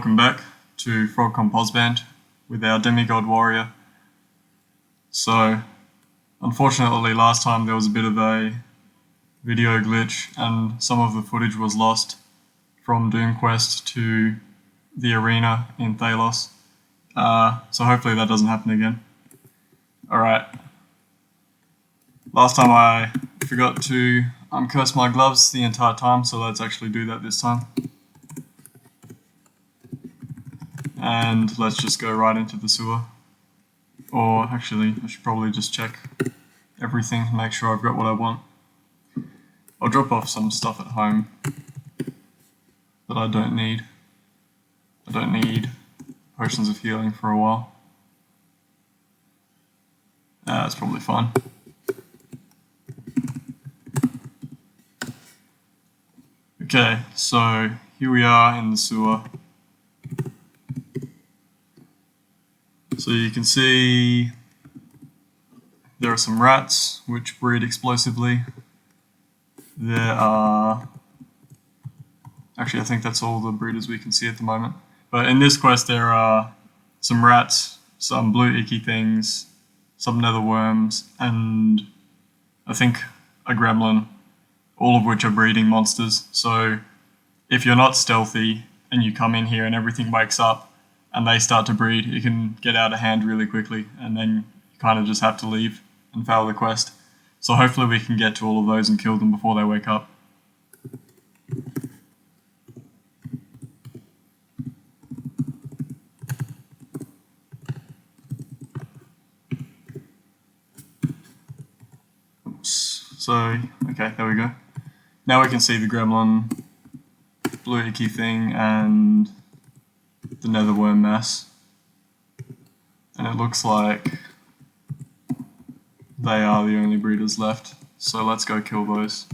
welcome back to FrogComposband with our Demigod Warrior. So, unfortunately last time there was a bit of a video glitch and some of the footage was lost from Doom Quest to the arena in Thalos. So hopefully that doesn't happen again. Alright. Last time I forgot to uncurse my gloves the entire time, so let's actually do that this time. And let's just go right into the sewer. Or actually, I should probably just check everything and make sure I've got what I want. I'll drop off some stuff at home that I don't need. I don't need potions of healing for a while. That's probably fine. Okay, so here we are in the sewer. So you can see there are some rats which breed explosively. There are... Actually, I think that's all the breeders we can see at the moment. But in this quest there are some rats, some blue icky things, some nether worms, and I think a gremlin, all of which are breeding monsters. So if you're not stealthy and you come in here and everything wakes up and they start to breed, it can get out of hand really quickly, and then you kind of just have to leave and fail the quest. So hopefully we can get to all of those and kill them before they wake up. Oops. So, okay, there we go. Now we can see the gremlin, blue icky thing, and the nether worm mass. And it looks like they are the only breeders left. So let's go kill those.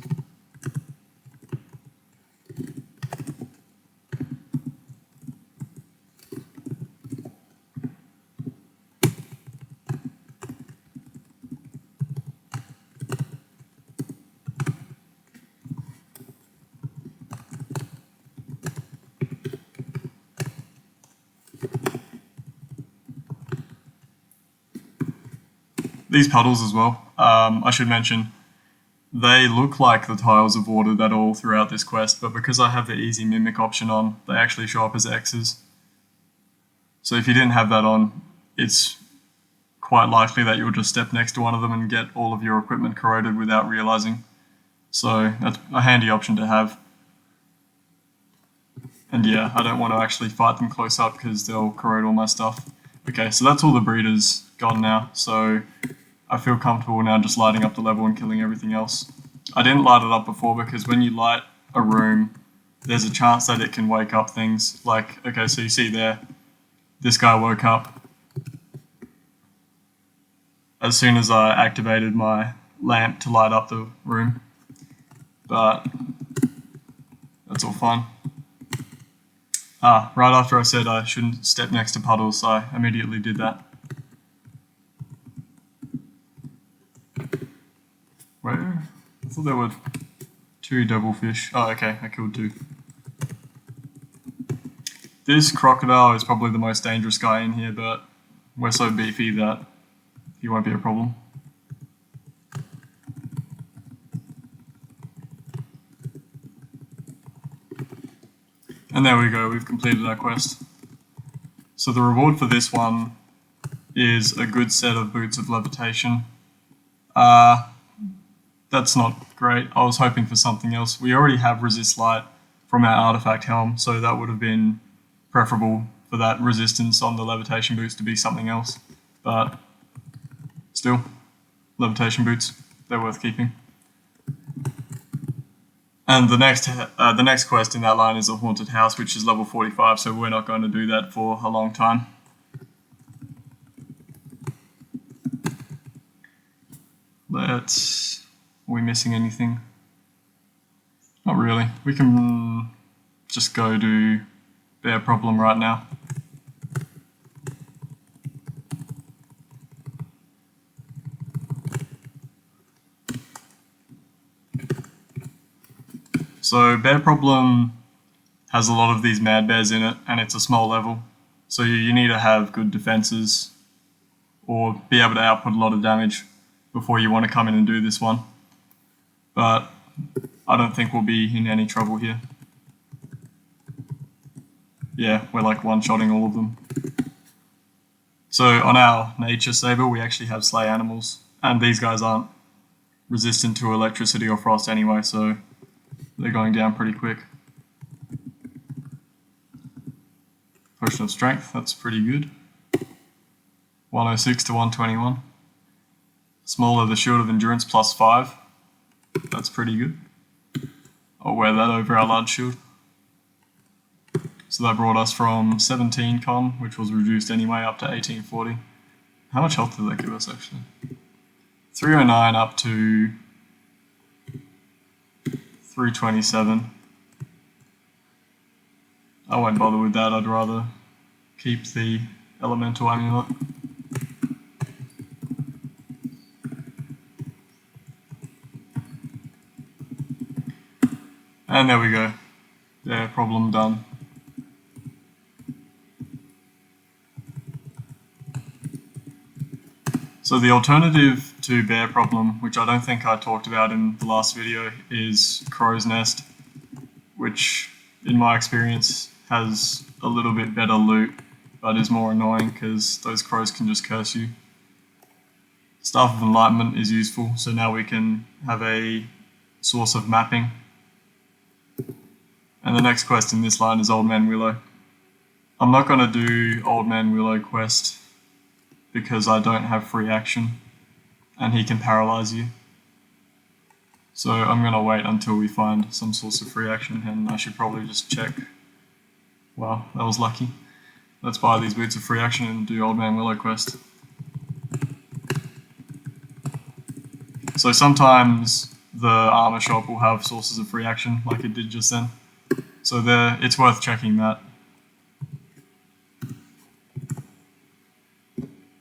These puddles as well, I should mention, they look like the tiles of water that are all throughout this quest, but because I have the easy mimic option on, they actually show up as X's. So if you didn't have that on, it's quite likely that you'll just step next to one of them and get all of your equipment corroded without realizing. So that's a handy option to have. And yeah, I don't want to actually fight them close up because they'll corrode all my stuff. Okay, so that's all the breeders gone now, so I feel comfortable now just lighting up the level and killing everything else. I didn't light it up before because when you light a room, there's a chance that it can wake up things. Like, okay, so you see there, this guy woke up as soon as I activated my lamp to light up the room. But that's all fine. Right after I said I shouldn't step next to puddles, I immediately did that. Where? I thought there were 2 devilfish. Oh, okay, I killed 2. This crocodile is probably the most dangerous guy in here, but we're so beefy that he won't be a problem. And there we go, we've completed our quest. So the reward for this one is a good set of boots of levitation. That's not great. I was hoping for something else. We already have resist light from our artifact helm, so that would have been preferable for that resistance on the levitation boots to be something else. But still, levitation boots, they're worth keeping. And the next quest in that line is a haunted house, which is level 45, so we're not going to do that for a long time. Are we missing anything? Not really. We can just go do bear problem right now. So bear problem has a lot of these mad bears in it, and it's a small level. So you need to have good defenses or be able to output a lot of damage before you want to come in and do this one. But I don't think we'll be in any trouble here. Yeah, we're like one-shotting all of them. So on our nature saber, we actually have slay animals, and these guys aren't resistant to electricity or frost anyway, so they're going down pretty quick. Potion of strength, that's pretty good. 106 to 121. Smaller, the shield of endurance plus 5. That's pretty good. I'll wear that over our large shield. So that brought us from 17 con, which was reduced anyway, up to 1840. How much health did that give us actually? 309 up to 327. I won't bother with that, I'd rather keep the elemental amulet. And there we go. Yeah, problem done. So the alternative to bear problem, which I don't think I talked about in the last video, is crow's nest, which in my experience has a little bit better loot, but is more annoying because those crows can just curse you. Staff of Enlightenment is useful, so now we can have a source of mapping. And the next quest in this line is Old Man Willow. I'm not going to do Old Man Willow quest because I don't have free action and he can paralyze you. So I'm going to wait until we find some source of free action, and I should probably just check. Wow, that was lucky. Let's buy these boots of free action and do Old Man Willow quest. So sometimes the armor shop will have sources of free action like it did just then. So it's worth checking that.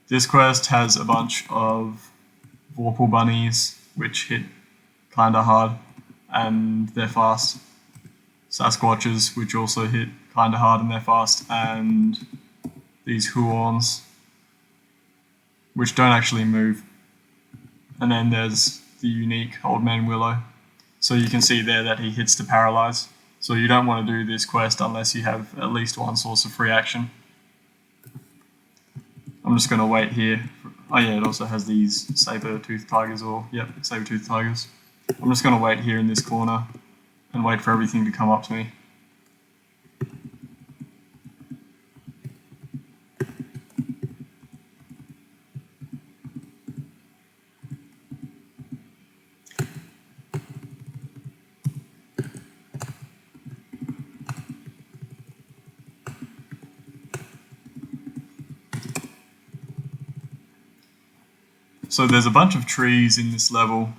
This quest has a bunch of Vorpal bunnies which hit kinda hard and they're fast. Sasquatches which also hit kinda hard and they're fast, and these Huorns which don't actually move. And then there's the unique Old Man Willow. So you can see there that he hits to paralyze. So you don't want to do this quest unless you have at least one source of free action. I'm just going to wait here. Oh yeah, it also has these saber-toothed tigers, saber-toothed tigers. I'm just going to wait here in this corner and wait for everything to come up to me. So there's a bunch of trees in this level,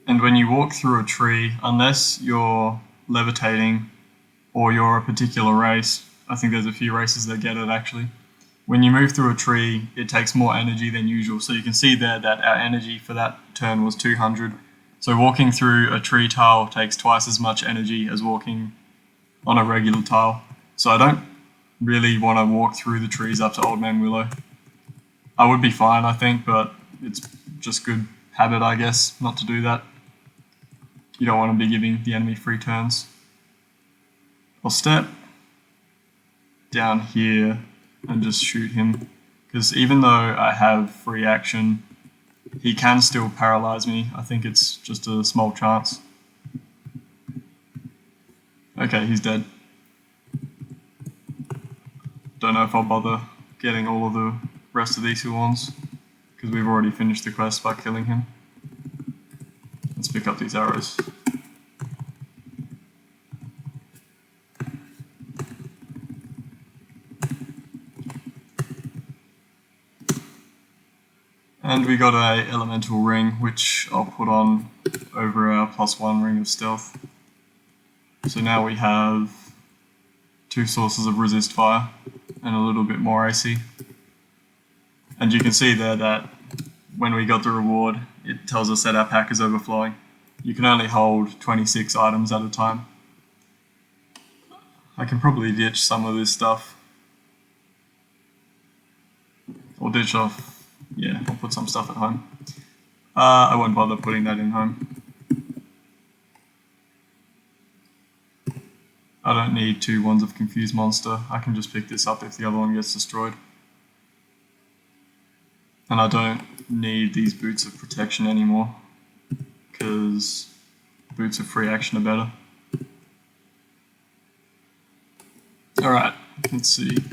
and when you walk through a tree, unless you're levitating or you're a particular race, I think there's a few races that get it actually, when you move through a tree, it takes more energy than usual. So you can see there that our energy for that turn was 200. So walking through a tree tile takes twice as much energy as walking on a regular tile. So I don't really want to walk through the trees up to Old Man Willow. I would be fine, I think, but it's just good habit, I guess, not to do that. You don't want to be giving the enemy free turns. I'll step down here and just shoot him, because even though I have free action, he can still paralyze me. I think it's just a small chance. Okay, he's dead. Don't know if I'll bother getting all of the rest of these Huorns, because we've already finished the quest by killing him. Let's pick up these arrows. And we got a elemental ring, which I'll put on over our +1 ring of stealth. So now we have 2 sources of resist fire and a little bit more AC. And you can see there that when we got the reward, it tells us that our pack is overflowing. You can only hold 26 items at a time. I can probably ditch some of this stuff. Or ditch off, yeah, I'll put some stuff at home. I won't bother putting that in home. I don't need 2 Wands of Confused Monster. I can just pick this up if the other one gets destroyed. And I don't need these Boots of Protection anymore, because Boots of Free Action are better. Alright, let's see. Did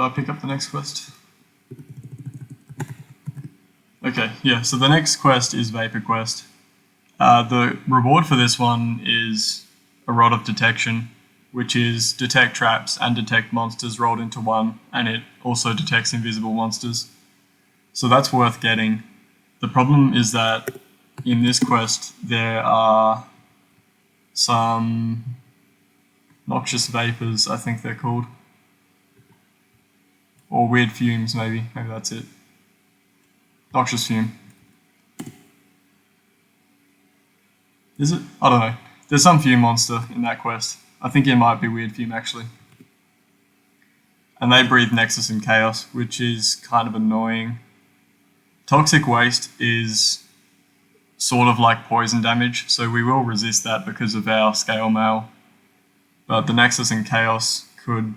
I pick up the next quest? Okay, yeah, so the next quest is Vaporquest. The reward for this one is a Rod of Detection, which is detect traps and detect monsters rolled into one, and it also detects invisible monsters. So that's worth getting. The problem is that in this quest there are some noxious vapors, I think they're called. Or weird fumes, maybe that's it. Noxious fume. Is it? I don't know. There's some fume monster in that quest. I think it might be weird fume actually. And they breathe Nexus and Chaos, which is kind of annoying. Toxic Waste is sort of like poison damage, so we will resist that because of our scale mail. But the Nexus and Chaos could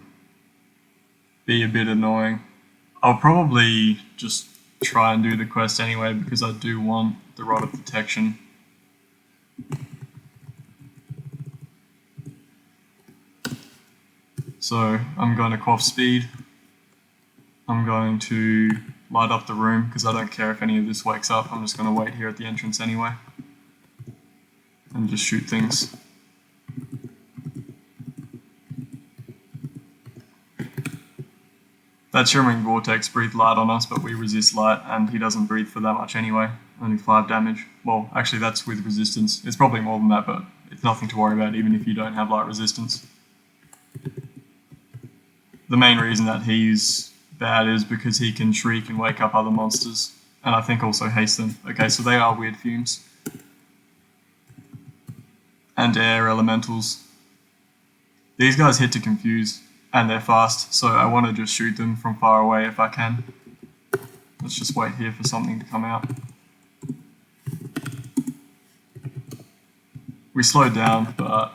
be a bit annoying. I'll probably just try and do the quest anyway because I do want the Rod of Detection. So I'm going to quaff speed. I'm going to light up the room because I don't care if any of this wakes up. I'm just going to wait here at the entrance anyway and just shoot things. That Shimmering Vortex breathed light on us, but we resist light and he doesn't breathe for that much anyway. Only 5 damage. Well, actually that's with resistance. It's probably more than that, but it's nothing to worry about even if you don't have light resistance. The main reason that he's bad is because he can shriek and wake up other monsters, and I think also haste them. Okay, so they are weird fumes. And air elementals. These guys hit to confuse, and they're fast, so I want to just shoot them from far away if I can. Let's just wait here for something to come out. We slowed down, but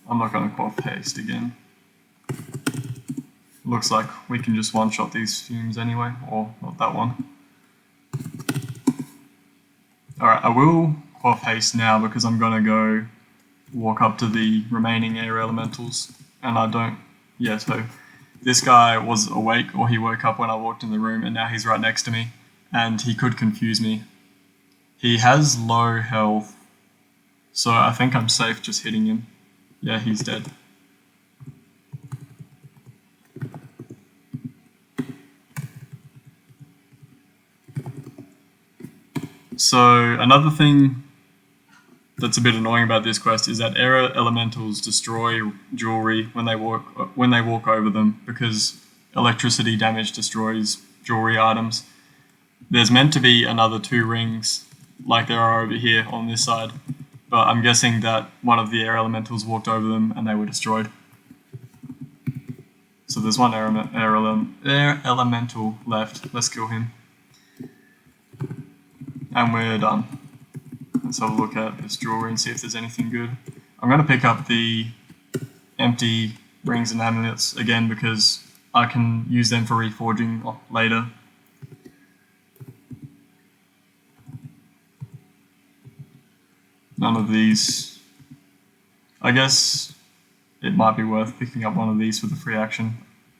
I'm not going to quaff haste again. Looks like we can just one-shot these fumes anyway, or not that one. Alright, I will quaff haste now because I'm going to go walk up to the remaining air elementals, and I don't... Yeah, so this guy was awake, or he woke up when I walked in the room, and now he's right next to me, and he could confuse me. He has low health, so I think I'm safe just hitting him. Yeah, he's dead. So another thing that's a bit annoying about this quest is that air elementals destroy jewelry when they walk over them because electricity damage destroys jewelry items. There's meant to be another 2 rings like there are over here on this side, but I'm guessing that one of the air elementals walked over them and they were destroyed. So there's one air elemental left. Let's kill him. And we're done. Let's have a look at this jewelry and see if there's anything good. I'm going to pick up the empty rings and amulets again because I can use them for reforging later. None of these. I guess it might be worth picking up one of these for the free action.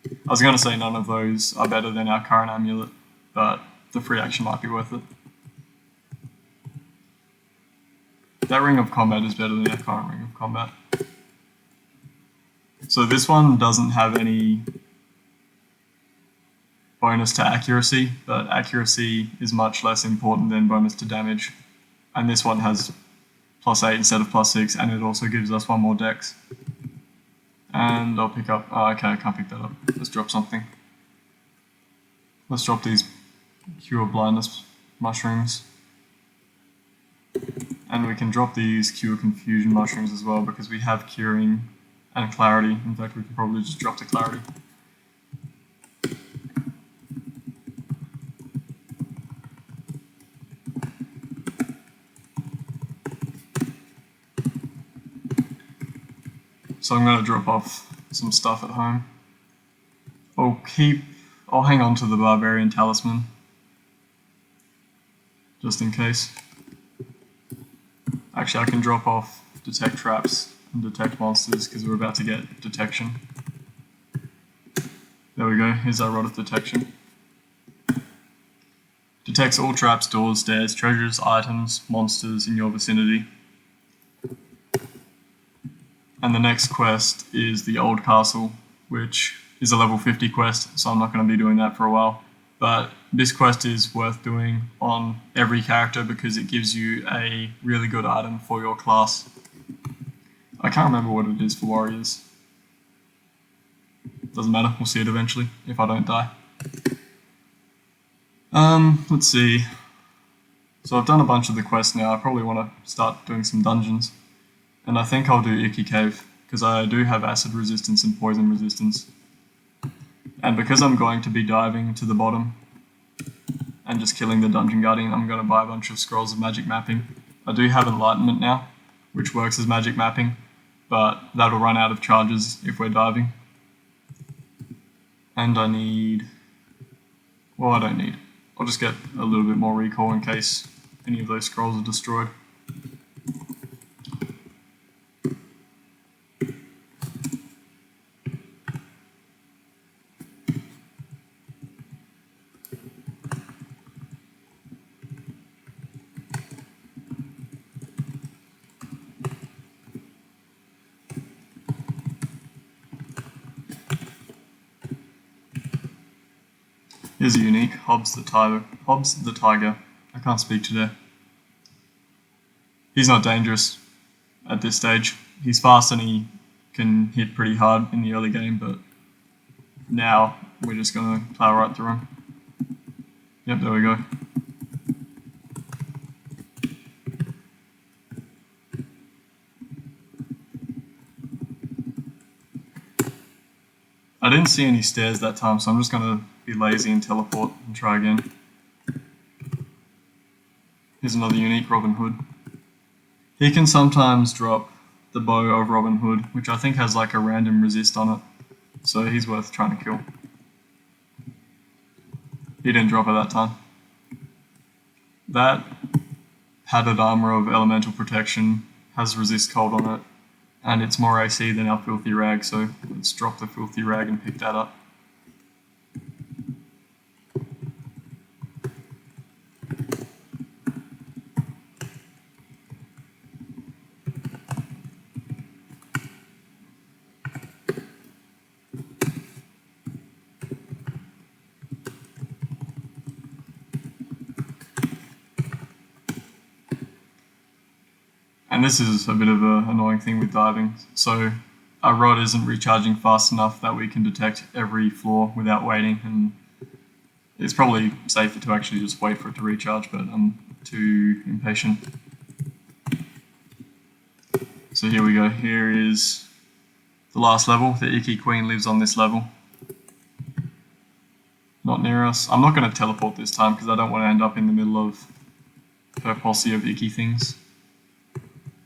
I was going to say none of those are better than our current amulet, but the free action might be worth it. That Ring of Combat is better than our current Ring of Combat. So this one doesn't have any bonus to accuracy, but accuracy is much less important than bonus to damage. And this one has +8 instead of +6, and it also gives us 1 more dex. And I'll pick up... Oh, okay, I can't pick that up. Let's drop something. Let's drop these Cure Blindness mushrooms. And we can drop these Cure Confusion Mushrooms as well because we have Curing and Clarity. In fact, we can probably just drop the Clarity. So I'm going to drop off some stuff at home. I'll hang on to the Barbarian Talisman, just in case. Actually, I can drop off Detect Traps and Detect Monsters because we're about to get Detection. There we go, here's our Rod of Detection. Detects all traps, doors, stairs, treasures, items, monsters in your vicinity. And the next quest is the Old Castle, which is a level 50 quest, so I'm not going to be doing that for a while. But this quest is worth doing on every character because it gives you a really good item for your class. I can't remember what it is for warriors. Doesn't matter, we'll see it eventually, if I don't die. Let's see. So I've done a bunch of the quests now, I probably want to start doing some dungeons. And I think I'll do Icky Cave, because I do have acid resistance and poison resistance. And because I'm going to be diving to the bottom and just killing the Dungeon Guardian, I'm going to buy a bunch of Scrolls of Magic Mapping. I do have Enlightenment now, which works as magic mapping, but that'll run out of charges if we're diving. And I need... well, I don't need. I'll just get a little bit more recall in case any of those scrolls are destroyed. Here's a unique, Hobbs the Tiger. I can't speak today. He's not dangerous at this stage. He's fast and he can hit pretty hard in the early game, but now we're just going to plow right through him. Yep, there we go. I didn't see any stairs that time, so I'm just going to be lazy and teleport and try again. Here's another unique Robin Hood. He can sometimes drop the bow of Robin Hood, which I think has like a random resist on it, so he's worth trying to kill. He didn't drop it that time. That padded armor of elemental protection has resist cold on it, and it's more AC than our Filthy Rag, so let's drop the Filthy Rag and pick that up. And this is a bit of an annoying thing with diving. So our rod isn't recharging fast enough that we can detect every floor without waiting, and it's probably safer to actually just wait for it to recharge, but I'm too impatient. So here we go. Here is the last level. The Icky Queen lives on this level. Not near us. I'm not going to teleport this time because I don't want to end up in the middle of her posse of Icky things.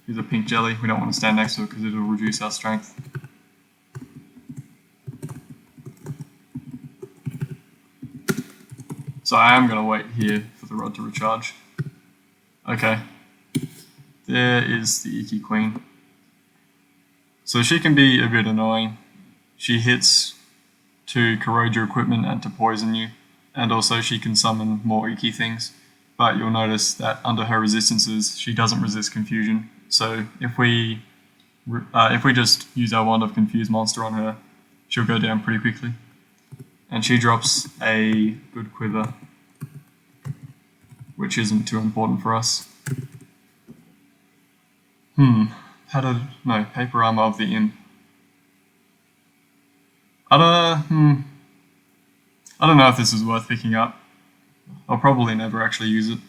Here's a pink jelly. We don't want to stand next to it because it'll reduce our strength. So I am going to wait here for the rod to recharge. Okay. There is the Icky Queen. So she can be a bit annoying. She hits to corrode your equipment and to poison you. And also she can summon more Icky things. But you'll notice that under her resistances, she doesn't resist confusion. So if we just use our Wand of Confuse Monster on her, she'll go down pretty quickly. And she drops a good quiver, which isn't too important for us. Paper Armor of the Imp. I don't know if this is worth picking up. I'll probably never actually use it.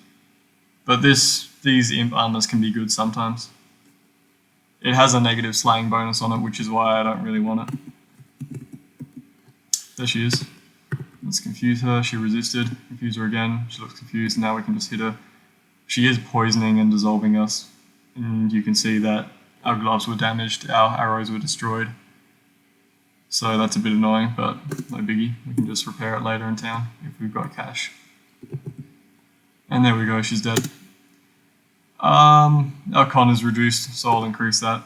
But these imp armors can be good sometimes. It has a negative slaying bonus on it, which is why I don't really want it. There she is. Let's confuse her. She resisted. Confuse her again. She looks confused. Now we can just hit her. She is poisoning and dissolving us. And you can see that our gloves were damaged, our arrows were destroyed. So that's a bit annoying, but no biggie. We can just repair it later in town if we've got cash. And there we go, she's dead. Our con is reduced, so I'll increase that.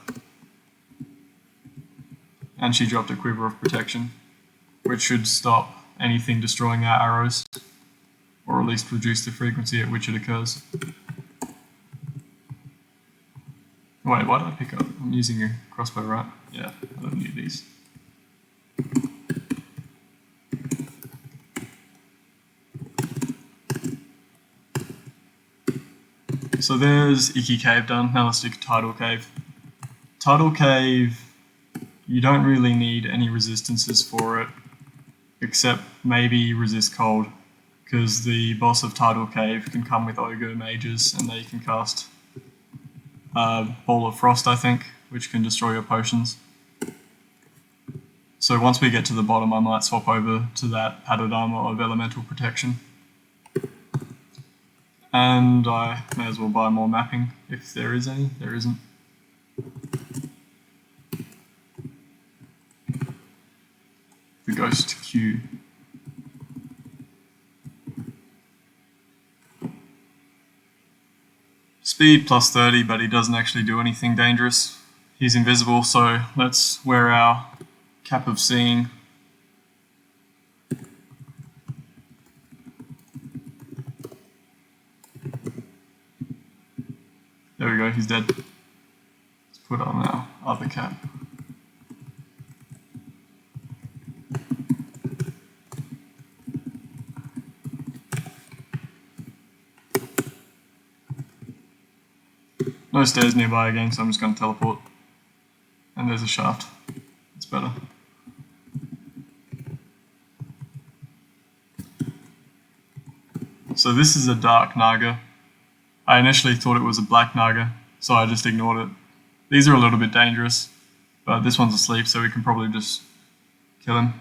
And she dropped a quiver of protection, which should stop anything destroying our arrows, or at least reduce the frequency at which it occurs. Wait, why did I pick up? I'm using a crossbow, right? Yeah, I don't need these. So there's Icky Cave done. Now let's do Tidal Cave. Tidal Cave, you don't really need any resistances for it, except maybe resist cold, because the boss of Tidal Cave can come with ogre mages and they can cast Ball of Frost, I think, which can destroy your potions. So once we get to the bottom, I might swap over to that padded armor of elemental protection. And I may as well buy more mapping, if there is any. There isn't. The Ghost Q. Speed plus 30, but he doesn't actually do anything dangerous. He's invisible, so let's wear our Cap of Seeing. There we go, he's dead. Let's put on our other cap. No stairs nearby again, so I'm just going to teleport. And there's a shaft. It's better. So this is a dark Naga. I initially thought it was a black Naga, so I just ignored it. These are a little bit dangerous, but this one's asleep, so we can probably just kill him.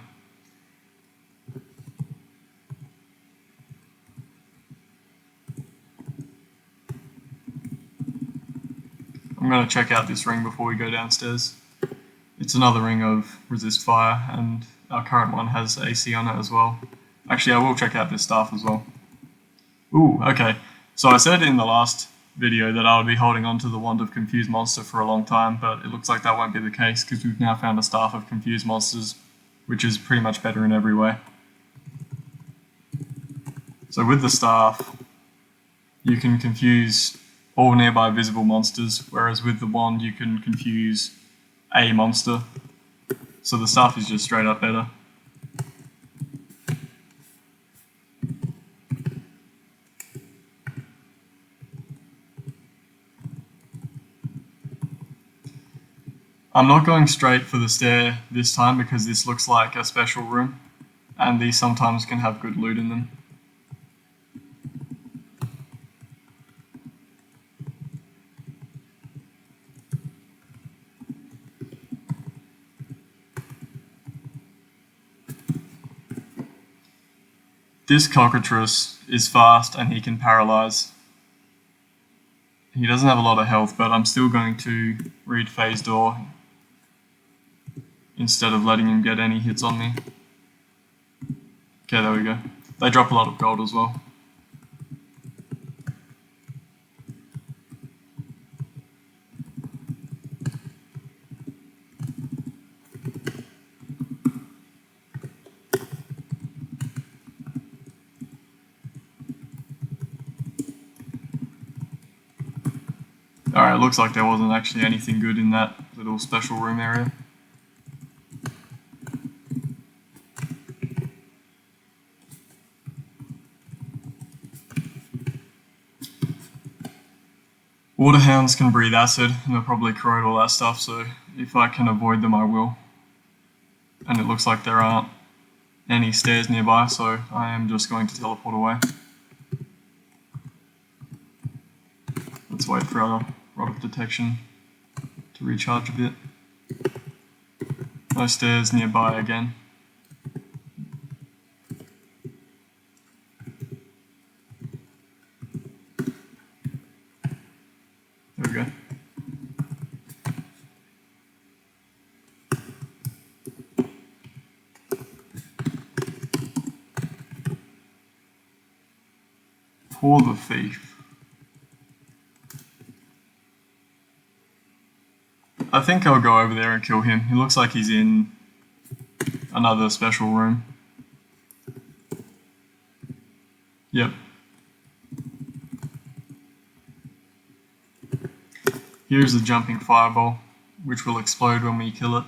I'm going to check out this ring before we go downstairs. It's another ring of resist fire, and our current one has AC on it as well. Actually, I will check out this staff as well. Ooh, okay. So I said in the last video that I would be holding on to the Wand of Confused Monster for a long time, but it looks like that won't be the case because we've now found a Staff of Confused Monsters, which is pretty much better in every way. So with the staff, you can confuse all nearby visible monsters, whereas with the wand you can confuse a monster. So the staff is just straight up better. I'm not going straight for the stair this time because this looks like a special room, and these sometimes can have good loot in them. This cockatrice is fast and he can paralyze. He doesn't have a lot of health, but I'm still going to read Phase Door instead of letting him get any hits on me. Okay, there we go. They drop a lot of gold as well. Alright, looks like there wasn't actually anything good in that little special room area. Waterhounds can breathe acid and they'll probably corrode all that stuff, so if I can avoid them I will. And it looks like there aren't any stairs nearby, so I am just going to teleport away. Let's wait for our rod of detection to recharge a bit. No stairs nearby again. There we go. Poor the thief. I think I'll go over there and kill him. He looks like he's in another special room. Yep. Here's the jumping fireball, which will explode when we kill it.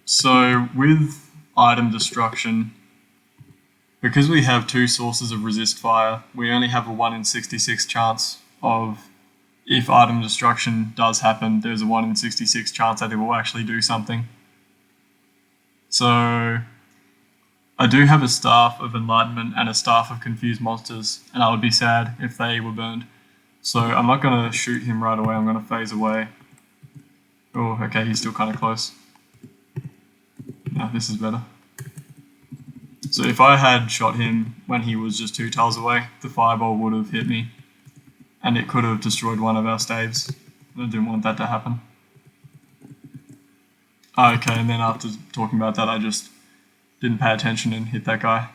So with item destruction, because we have two sources of resist fire, we only have a 1 in 66 chance of, if item destruction does happen, there's a 1 in 66 chance that it will actually do something. So I do have a Staff of Enlightenment and a Staff of Confused Monsters, and I would be sad if they were burned. So I'm not going to shoot him right away, I'm going to phase away. Oh, okay, he's still kind of close. No, this is better. So if I had shot him when he was just 2 tiles away, the fireball would have hit me. And it could have destroyed one of our staves. I didn't want that to happen. Okay, and then after talking about that, I just didn't pay attention and hit that guy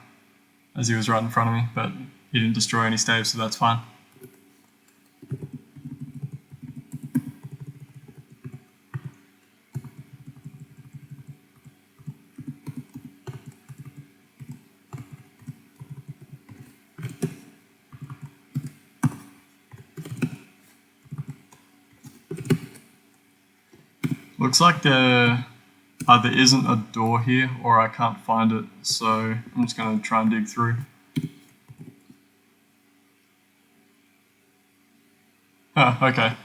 as he was right in front of me, but he didn't destroy any staves, so that's fine. Looks like there either isn't a door here or I can't find it, so I'm just going to try and dig through. Oh, okay.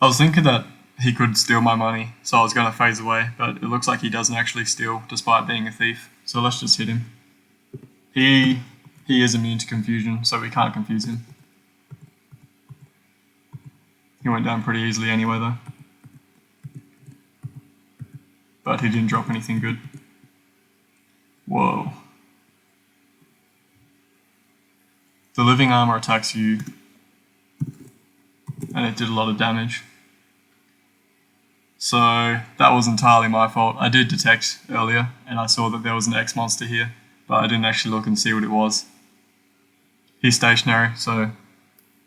I was thinking that he could steal my money, so I was going to phase away, but it looks like he doesn't actually steal despite being a thief, so let's just hit him. He is immune to confusion, so we can't confuse him. He went down pretty easily anyway though. But he didn't drop anything good. Whoa. The living armor attacks you, and it did a lot of damage. So that was entirely my fault. I did detect earlier, and I saw that there was an X monster here, but I didn't actually look and see what it was. He's stationary, so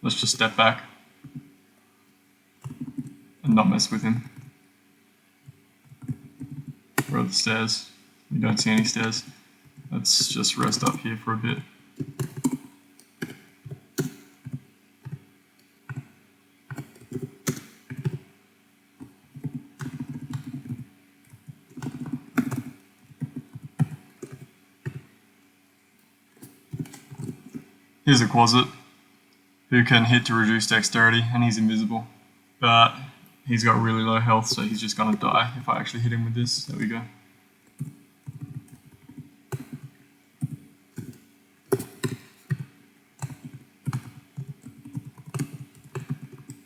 let's just step back and not mess with him. Where are the stairs? We don't see any stairs. Let's just rest up here for a bit. Here's a Quasit, who can hit to reduce dexterity, and he's invisible. But he's got really low health, so he's just gonna die if I actually hit him with this. There we go.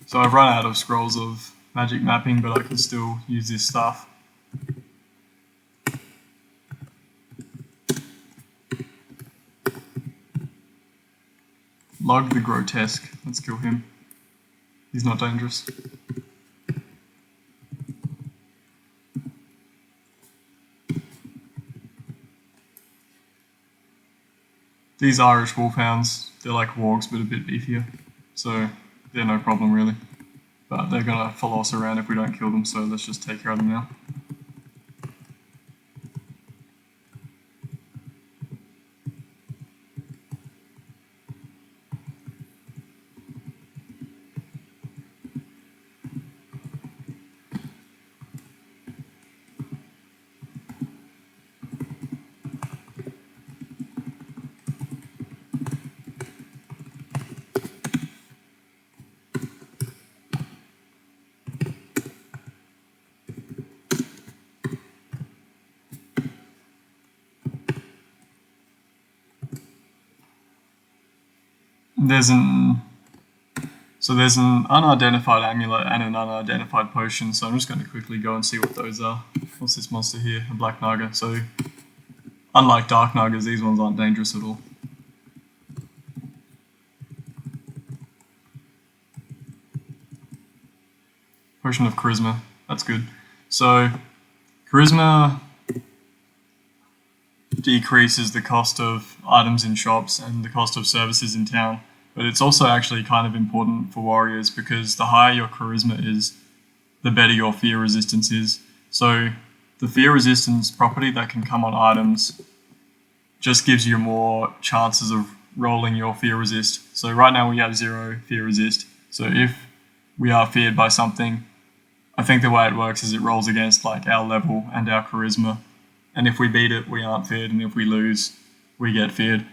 So I've run out of scrolls of magic mapping, but I can still use this stuff. Lug the Grotesque. Let's kill him. He's not dangerous. These Irish wolfhounds, they're like wargs but a bit beefier, so they're no problem really. But they're gonna follow us around if we don't kill them, so let's just take care of them now. there's an unidentified amulet and an unidentified potion, so I'm just going to quickly go and see what those are. What's this monster here? A black naga. So unlike dark nagas, these ones aren't dangerous at all. Potion of charisma, that's good. So charisma decreases the cost of items in shops and the cost of services in town, but it's also actually kind of important for warriors because the higher your charisma is, the better your fear resistance is. So the fear resistance property that can come on items just gives you more chances of rolling your fear resist. So right now we have 0 fear resist. So if we are feared by something, I think the way it works is it rolls against like our level and our charisma. And if we beat it, we aren't feared, and if we lose, we get feared.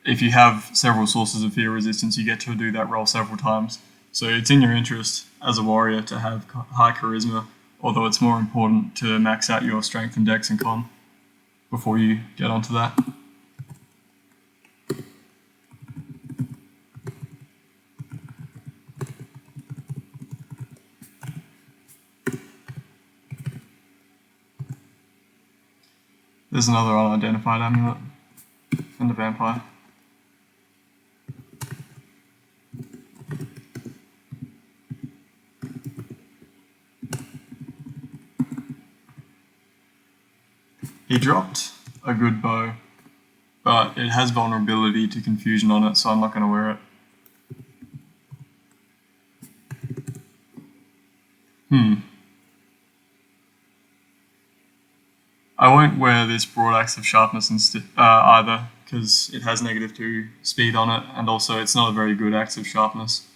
If you have several sources of fear resistance, you get to do that roll several times. So it's in your interest as a warrior to have high charisma, although it's more important to max out your strength and dex and con before you get onto that. There's another unidentified amulet and a vampire. He dropped a good bow, but it has vulnerability to confusion on it, so I'm not going to wear it. I won't wear this broadaxe of sharpness either, because it has -2 speed on it, and also it's not a very good axe of sharpness.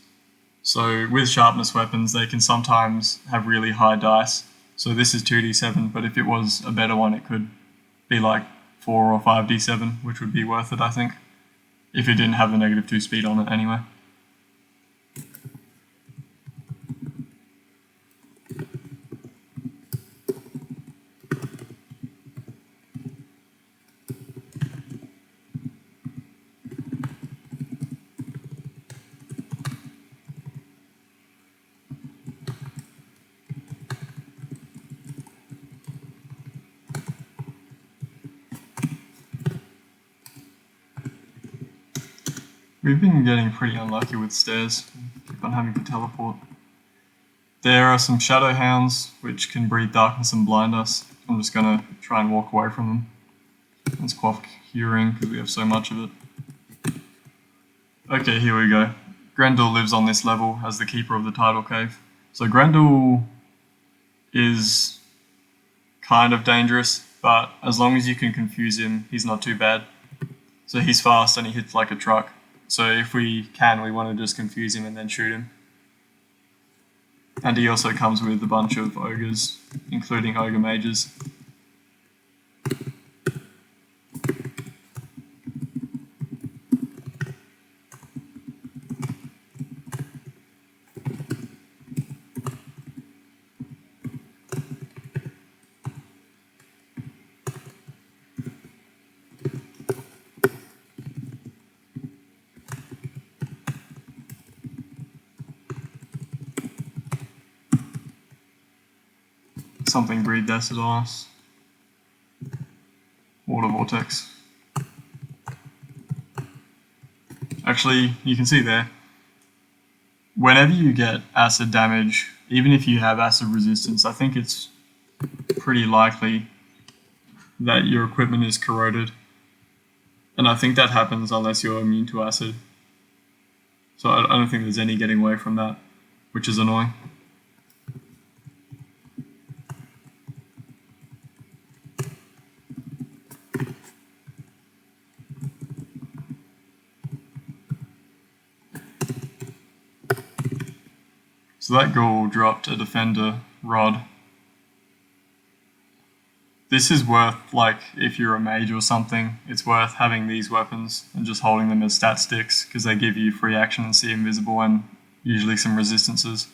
So with sharpness weapons, they can sometimes have really high dice. So this is 2d7, but if it was a better one, it could be like 4 or 5d7, which would be worth it, I think, if it didn't have the -2 speed on it anyway. We've been getting pretty unlucky with stairs. Keep on having to teleport. There are some shadow hounds which can breathe darkness and blind us. I'm just going to try and walk away from them. Let's quaff curing because we have so much of it. Okay, here we go. Grendel lives on this level as the keeper of the Tidal Cave. So Grendel is kind of dangerous, but as long as you can confuse him, he's not too bad. So he's fast and he hits like a truck. So if we can, we want to just confuse him and then shoot him. And he also comes with a bunch of ogres, including ogre mages. Something breathed acid on us. Water vortex. Actually, you can see there, whenever you get acid damage, even if you have acid resistance, I think it's pretty likely that your equipment is corroded. And I think that happens unless you're immune to acid. So I don't think there's any getting away from that, which is annoying. So that ghoul dropped a defender rod. This is worth, like, if you're a mage or something, it's worth having these weapons and just holding them as stat sticks because they give you free action and see invisible and usually some resistances.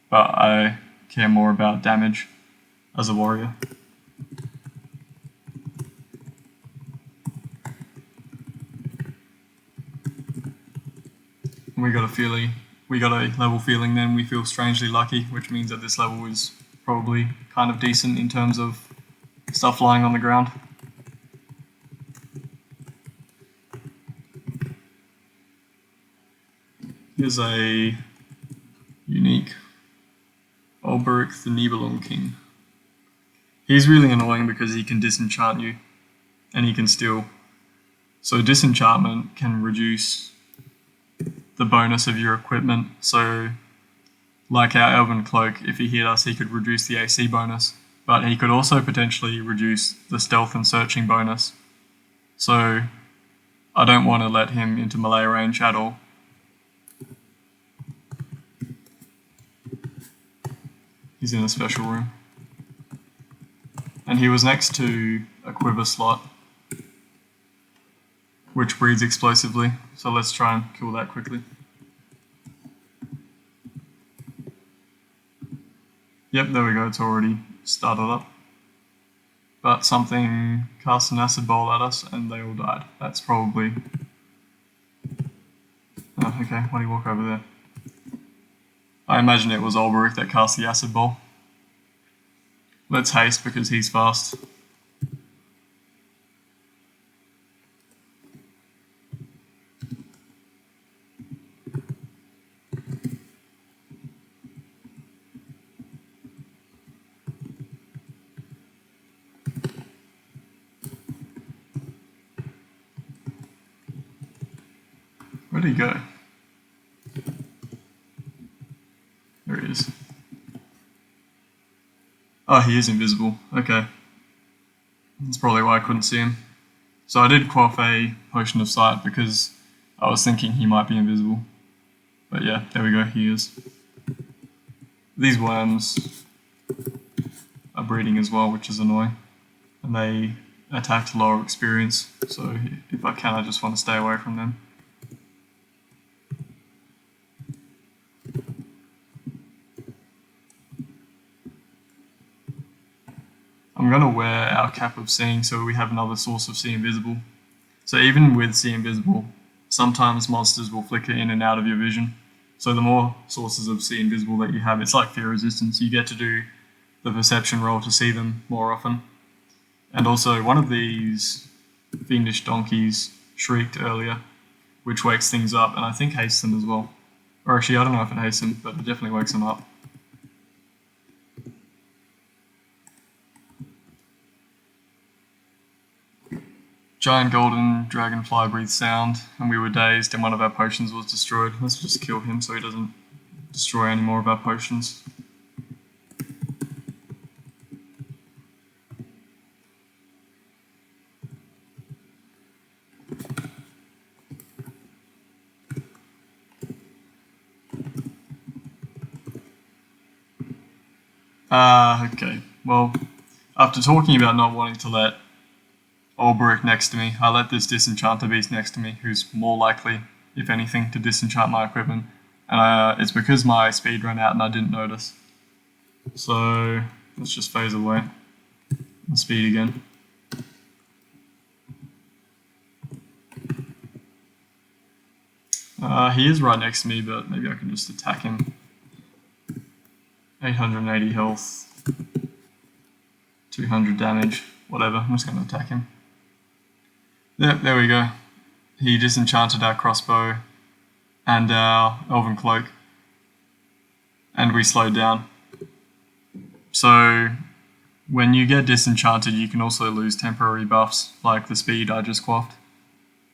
But I care more about damage as a warrior. we got a level feeling then we feel strangely lucky, which means that this level is probably kind of decent in terms of stuff lying on the ground. Here's a unique Ulberich the Nibelung King. He's really annoying because he can disenchant you and he can steal. So disenchantment can reduce the bonus of your equipment. So like our Elven Cloak, if he hit us he could reduce the AC bonus, but he could also potentially reduce the stealth and searching bonus. So I don't want to let him into melee range at all. He's in a special room. And he was next to a quiver slot, which breeds explosively, so let's try and kill that quickly. Yep, there we go, it's already started up. But something cast an acid bowl at us and they all died. That's probably... Oh, okay, why do you walk over there? I imagine it was Ulberich that cast the acid ball. Let's haste because he's fast. Where'd he go? There he is. Oh, he is invisible. Okay. That's probably why I couldn't see him. So I did quaff a potion of sight because I was thinking he might be invisible. But yeah, there we go, he is. These worms are breeding as well, which is annoying. And they attack to lower experience, so if I can, I just want to stay away from them. I'm going to wear our cap of seeing so we have another source of see invisible. So even with see invisible, sometimes monsters will flicker in and out of your vision. So the more sources of see invisible that you have, it's like fear resistance. You get to do the perception roll to see them more often. And also one of these fiendish donkeys shrieked earlier, which wakes things up and I think hastes them as well. Or actually I don't know if it hastes them, but it definitely wakes them up. Giant golden dragonfly breathed sound, and we were dazed, and one of our potions was destroyed. Let's just kill him so he doesn't destroy any more of our potions. Okay. Well, after talking about not wanting to let Ulberich next to me, I let this disenchanter beast next to me, who's more likely, if anything, to disenchant my equipment. And it's because my speed ran out and I didn't notice. So let's just phase away and speed again. He is right next to me, but maybe I can just attack him. 880 health, 200 damage, whatever, I'm just going to attack him. There we go. He disenchanted our crossbow and our elven cloak, and we slowed down. So when you get disenchanted, you can also lose temporary buffs, like the speed I just quaffed.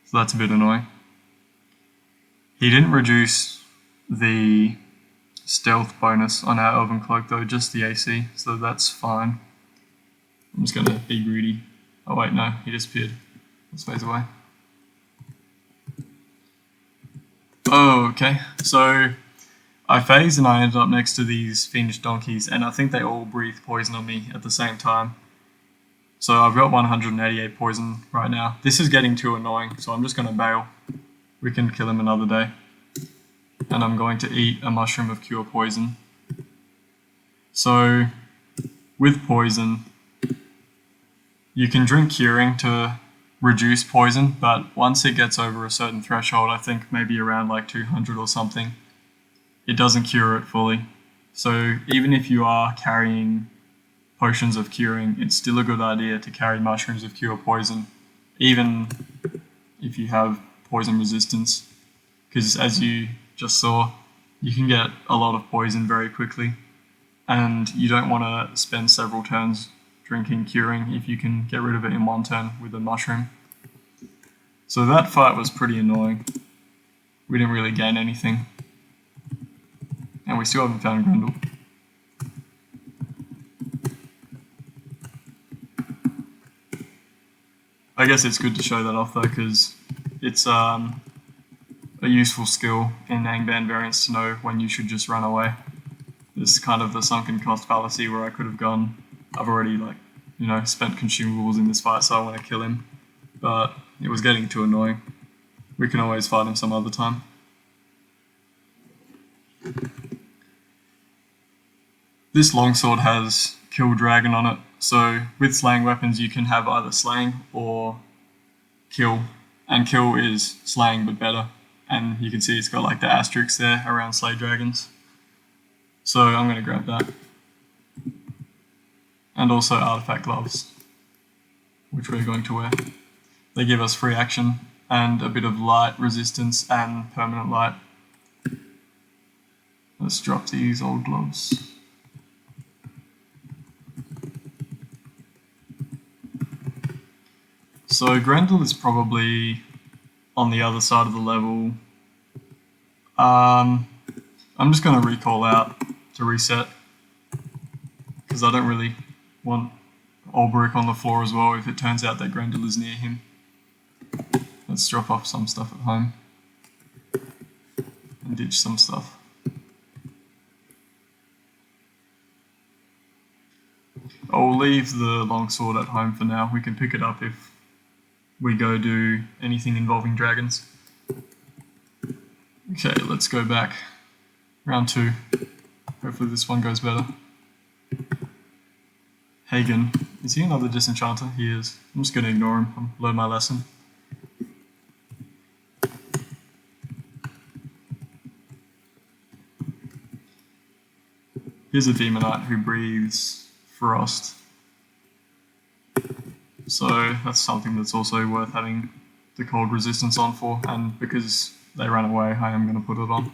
So that's a bit annoying. He didn't reduce the stealth bonus on our elven cloak though, just the AC, so that's fine. I'm just going to be greedy. Oh wait, no, he disappeared. Let's phase away. Oh, okay. So I phased and I ended up next to these fiendish donkeys, and I think they all breathe poison on me at the same time. So I've got 188 poison right now. This is getting too annoying, so I'm just going to bail. We can kill him another day. And I'm going to eat a mushroom of cure poison. So with poison, you can drink curing to reduce poison, but once it gets over a certain threshold, I think maybe around like 200 or something, it doesn't cure it fully. So even if you are carrying potions of curing, it's still a good idea to carry mushrooms of cure poison, even if you have poison resistance, because as you just saw, you can get a lot of poison very quickly, and you don't want to spend several turns drinking curing if you can get rid of it in one turn with a mushroom. So that fight was pretty annoying. We didn't really gain anything, and we still haven't found Grendel. I guess it's good to show that off though, because it's a useful skill in Angband variants to know when you should just run away. This kind of the sunken cost fallacy where I could have gone, I've already spent consumables in this fight, so I want to kill him, but it was getting too annoying. We can always fight him some other time. This longsword has Kill Dragon on it, so with slaying weapons you can have either slaying or kill, and kill is slaying but better, and you can see it's got like the asterisks there around slay dragons. So I'm going to grab that. And also artifact gloves, which we're going to wear. They give us free action and a bit of light resistance and permanent light. Let's drop these old gloves. So Grendel is probably on the other side of the level. I'm just going to recall out to reset, because I don't really want Ulbrich on the floor as well if it turns out that Grendel is near him. Let's drop off some stuff at home and ditch some stuff. I'll leave the longsword at home for now. We can pick it up if we go do anything involving dragons. Okay, let's go back. Round 2. Hopefully this one goes better. Hagen. Is he another disenchanter? He is. I'm just going to ignore him. I'll learn my lesson. Here's a demonite who breathes frost. So that's something that's also worth having the cold resistance on for, and because they ran away, I am going to put it on.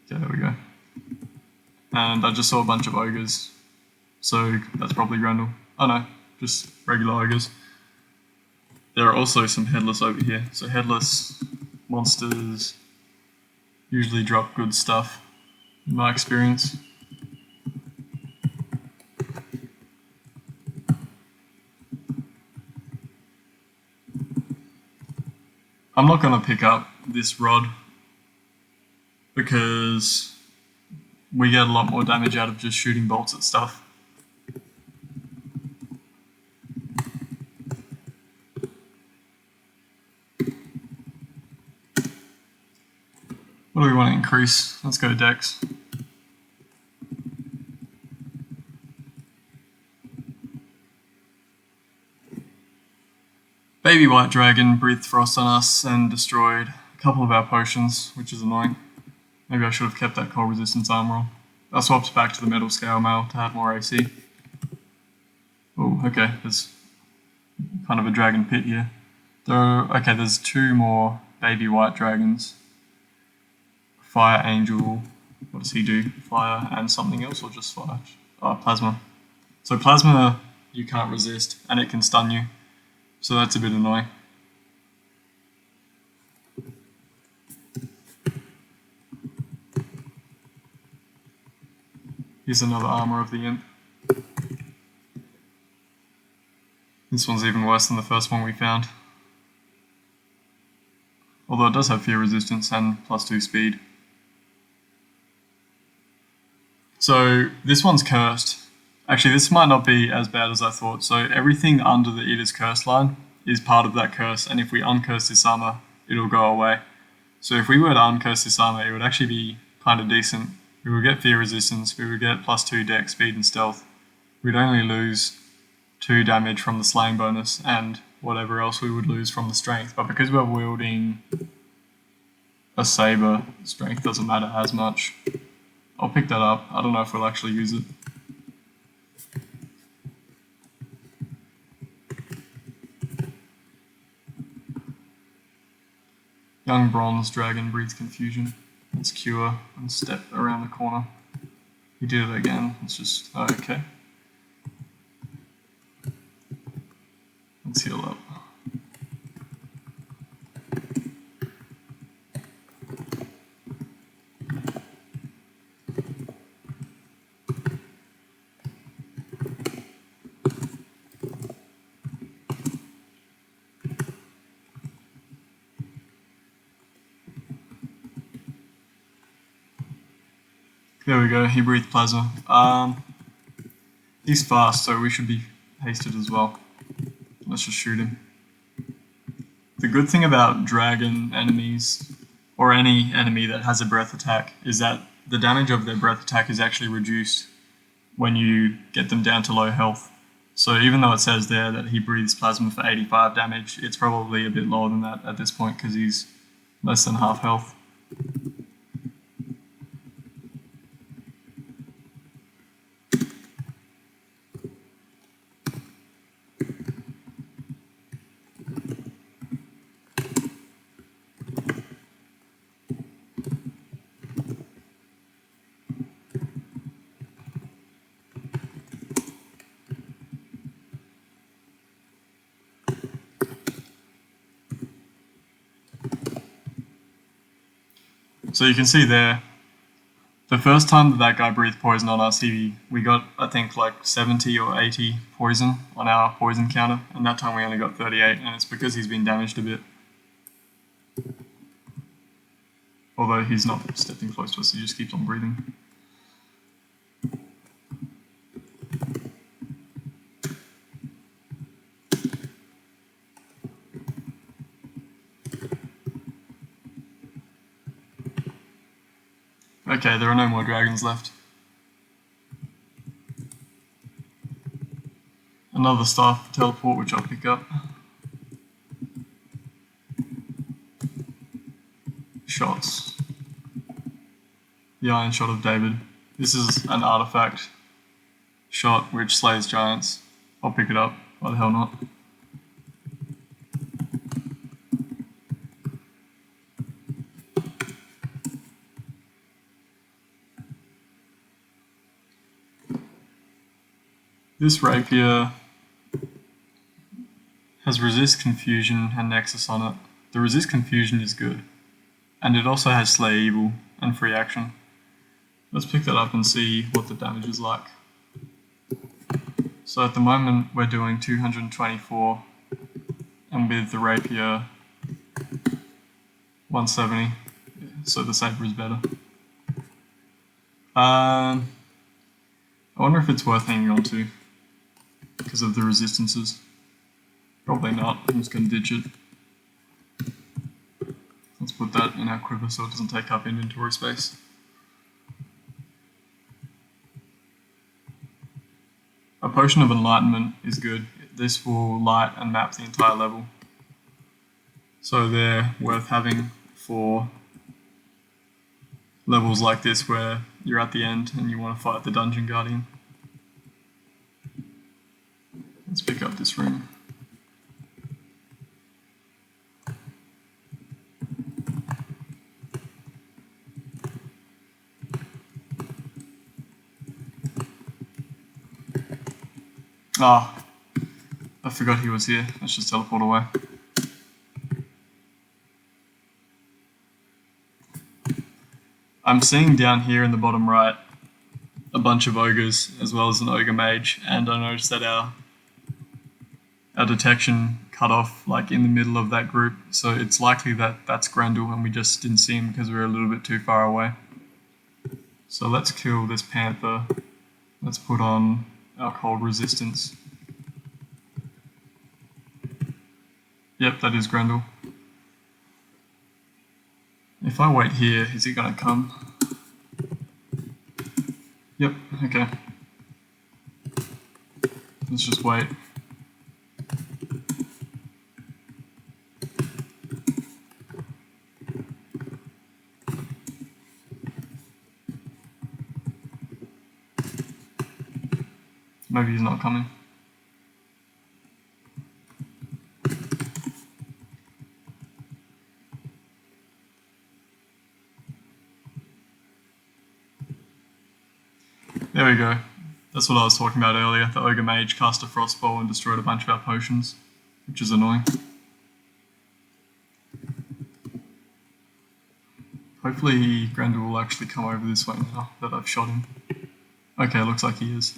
Okay, there we go. And I just saw a bunch of ogres, so that's probably Grendel. Oh no, just regular ogres. There are also some headless over here, so headless monsters usually drop good stuff, in my experience. I'm not going to pick up this rod because we get a lot more damage out of just shooting bolts at stuff. What do we want to increase? Let's go Dex. Baby White Dragon breathed frost on us and destroyed a couple of our potions, which is annoying. Maybe I should have kept that cold resistance armor on. I swapped back to the metal scale mail to have more AC. Oh, okay, there's kind of a dragon pit here. Okay, there's 2 more Baby White Dragons. Fire Angel, what does he do? Fire and something else, or just fire? Oh, Plasma. So Plasma you can't resist, and it can stun you. So that's a bit annoying. Here's another armor of the imp. This one's even worse than the first one we found. Although it does have fear resistance and +2 speed. So this one's cursed. Actually, this might not be as bad as I thought. So everything under the It is Cursed line is part of that curse, and if we uncurse this armor, it'll go away. So if we were to uncurse this armor, it would actually be kind of decent. We would get fear resistance, we would get +2 dex, speed and stealth. We'd only lose 2 damage from the slaying bonus, and whatever else we would lose from the strength, but because we're wielding a saber, strength doesn't matter as much. I'll pick that up. I don't know if we'll actually use it. Young bronze dragon breeds confusion. Let's cure and step around the corner. He did it again. Let's just, oh, okay. Let's heal up. There we go, he breathed plasma. He's fast, so we should be hasted as well. Let's just shoot him. The good thing about dragon enemies, or any enemy that has a breath attack, is that the damage of their breath attack is actually reduced when you get them down to low health. So even though it says there that he breathes plasma for 85 damage, it's probably a bit lower than that at this point because he's less than half health. So you can see there, the first time that guy breathed poison on us, we got, I think, like 70 or 80 poison on our poison counter, and that time we only got 38, and it's because he's been damaged a bit. Although he's not stepping close to us, he just keeps on breathing. Okay, there are no more dragons left. Another staff for teleport, which I'll pick up. Shots. The Iron Shot of David. This is an artifact shot which slays giants. I'll pick it up. Why the hell not? This rapier has resist confusion and nexus on it. The resist confusion is good, and it also has slay evil and free action. Let's pick that up and see what the damage is like. So at the moment we're doing 224, and with the rapier 170, so the saber is better. I wonder if it's worth hanging on to because of the resistances. Probably not. I'm just going to ditch it. Let's put that in our quiver so it doesn't take up inventory space. A Potion of Enlightenment is good. This will light and map the entire level. So they're worth having for levels like this where you're at the end and you want to fight the Dungeon Guardian. Let's pick up this room. Ah, I forgot he was here. Let's just teleport away. I'm seeing down here in the bottom right a bunch of ogres as well as an ogre mage, and I noticed that our detection cut off like in the middle of that group, so it's likely that that's Grendel and we just didn't see him because we were a little bit too far away. So let's kill this panther. Let's put on our cold resistance. Yep, that is Grendel. If I wait here, is he gonna come? Yep, okay. Let's just wait. Maybe he's not coming. There we go. That's what I was talking about earlier. The Ogre Mage cast a Frostbolt and destroyed a bunch of our potions, which is annoying. Hopefully Grendel will actually come over this way now that I've shot him. Okay, looks like he is.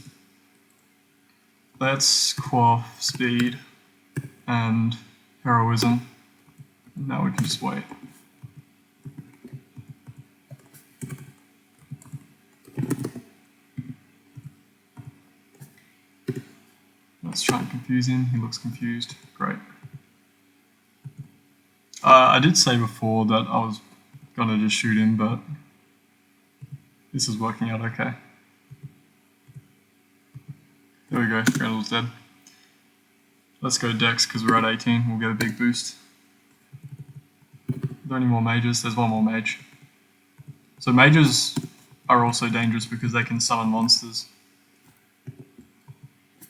Let's quaff speed and heroism. Now we can just wait. Let's try and confuse him. He looks confused. Great. I did say before that I was gonna just shoot him, but this is working out okay. There we go, Grendel's dead. Let's go Dex because we're at 18, we'll get a big boost. Are there any more mages? There's one more mage. So mages are also dangerous because they can summon monsters.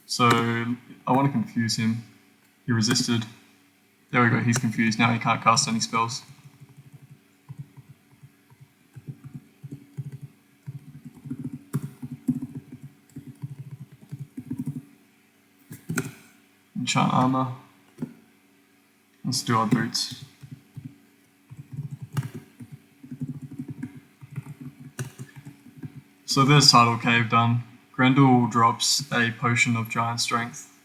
So I want to confuse him. He resisted. There we go, he's confused. Now he can't cast any spells. Enchant armor. Let's do our boots. So there's Tidal Cave done. Grendel drops a potion of giant strength,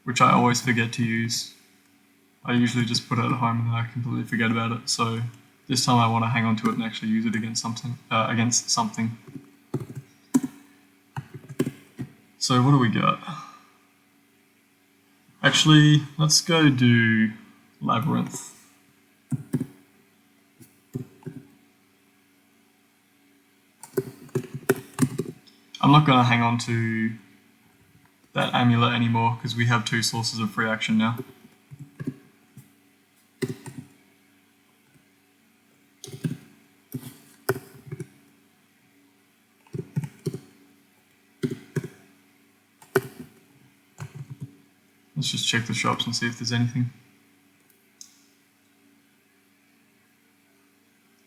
which I always forget to use. I usually just put it at home and then I completely forget about it. So this time I want to hang on to it and actually use it against something. So what do we got? Actually, let's go do Labyrinth. I'm not going to hang on to that amulet anymore because we have 2 sources of free action now. Let's just check the shops and see if there's anything.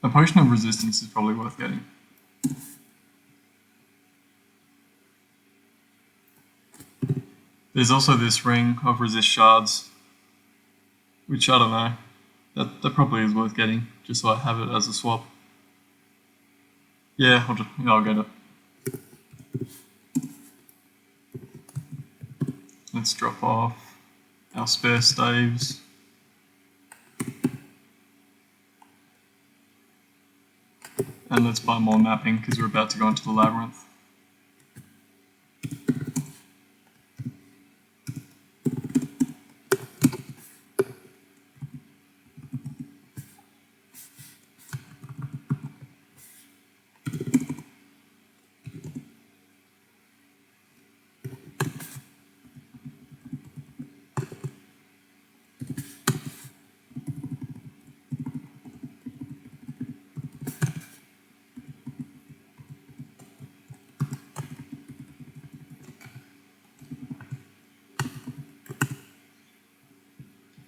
A potion of resistance is probably worth getting. There's also this ring of resist shards, which I don't know. That probably is worth getting, just so I have it as a swap. Yeah, I'll get it. Let's drop off our spare staves. And let's buy more mapping because we're about to go into the Labyrinth.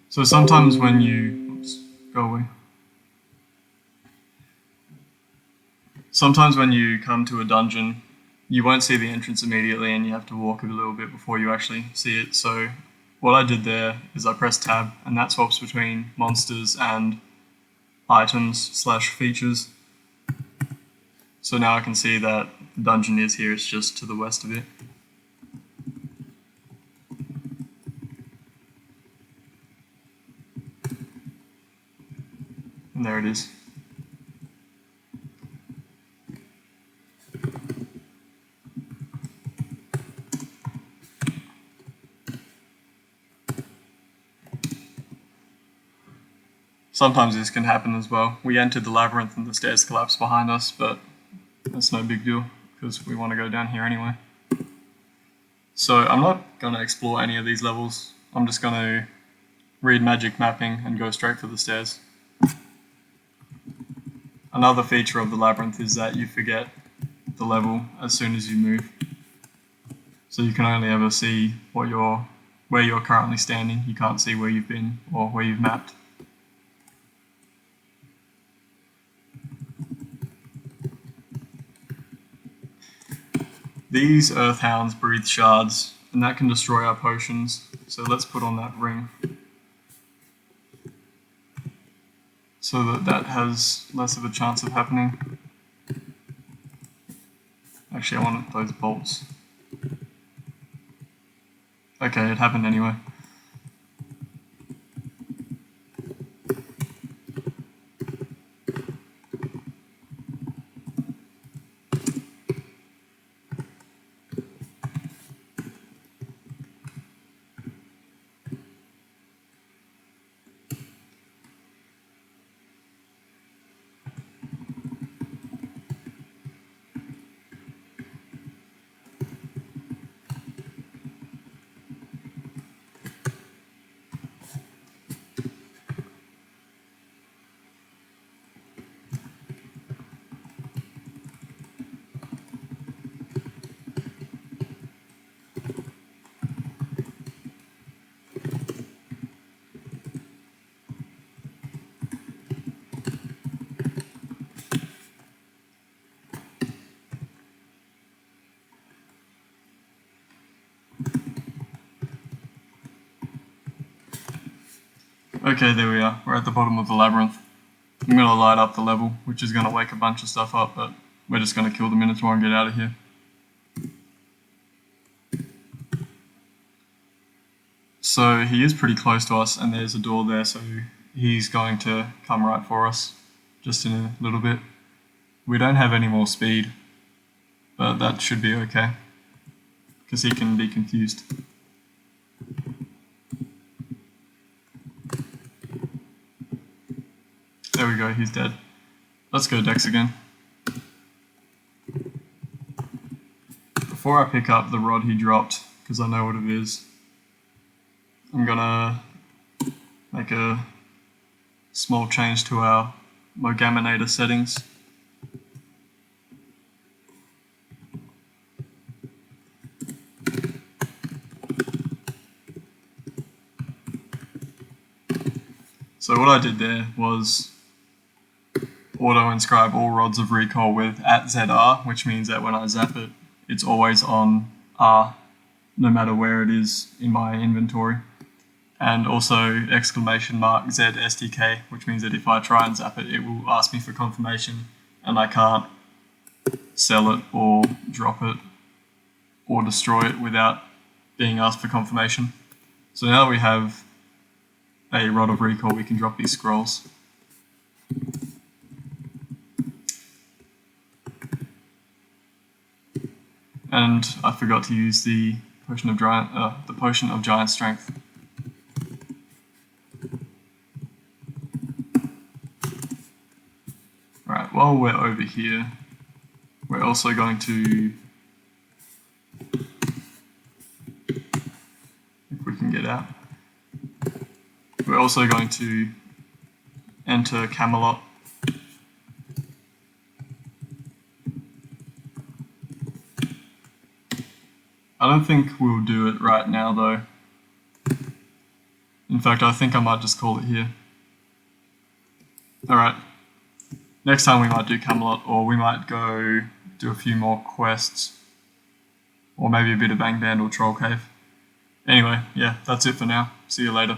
So sometimes when you, oops, go away. Sometimes when you come to a dungeon, you won't see the entrance immediately and you have to walk a little bit before you actually see it. So what I did there is I pressed tab and that swaps between monsters and items / features. So now I can see that the dungeon is here, it's just to the west of it. And there it is. Sometimes this can happen as well. We entered the labyrinth and the stairs collapsed behind us, but that's no big deal because we want to go down here anyway. So I'm not going to explore any of these levels. I'm just going to read magic mapping and go straight for the stairs. Another feature of the labyrinth is that you forget the level as soon as you move. So you can only ever see where you're currently standing. You can't see where you've been or where you've mapped. These Earthhounds breathe shards, and that can destroy our potions. So let's put on that ring, so that has less of a chance of happening. Actually, I want those bolts. Okay, it happened anyway. Okay, there we are. We're at the bottom of the labyrinth. I'm going to light up the level, which is going to wake a bunch of stuff up, but we're just going to kill the Minotaur and get out of here. So he is pretty close to us, and there's a door there, so he's going to come right for us, just in a little bit. We don't have any more speed, but that should be okay, because he can be confused. There we go, he's dead. Let's go Dex again. Before I pick up the rod he dropped, because I know what it is, I'm gonna make a small change to our Mogaminator settings. So what I did there was auto-inscribe all rods of recoil with @ZR, which means that when I zap it, it's always on R, no matter where it is in my inventory. And also !ZSTK, which means that if I try and zap it, it will ask me for confirmation, and I can't sell it or drop it or destroy it without being asked for confirmation. So now that we have a rod of recoil, we can drop these scrolls. And I forgot to use the potion of giant strength. Alright, while we're over here, we're also going to, if we can get out, we're also going to enter Camelot. I don't think we'll do it right now though. In fact, I think I might just call it here. Alright, next time we might do Camelot, or we might go do a few more quests, or maybe a bit of Bang Band or Troll Cave. Anyway, yeah, that's it for now. See you later.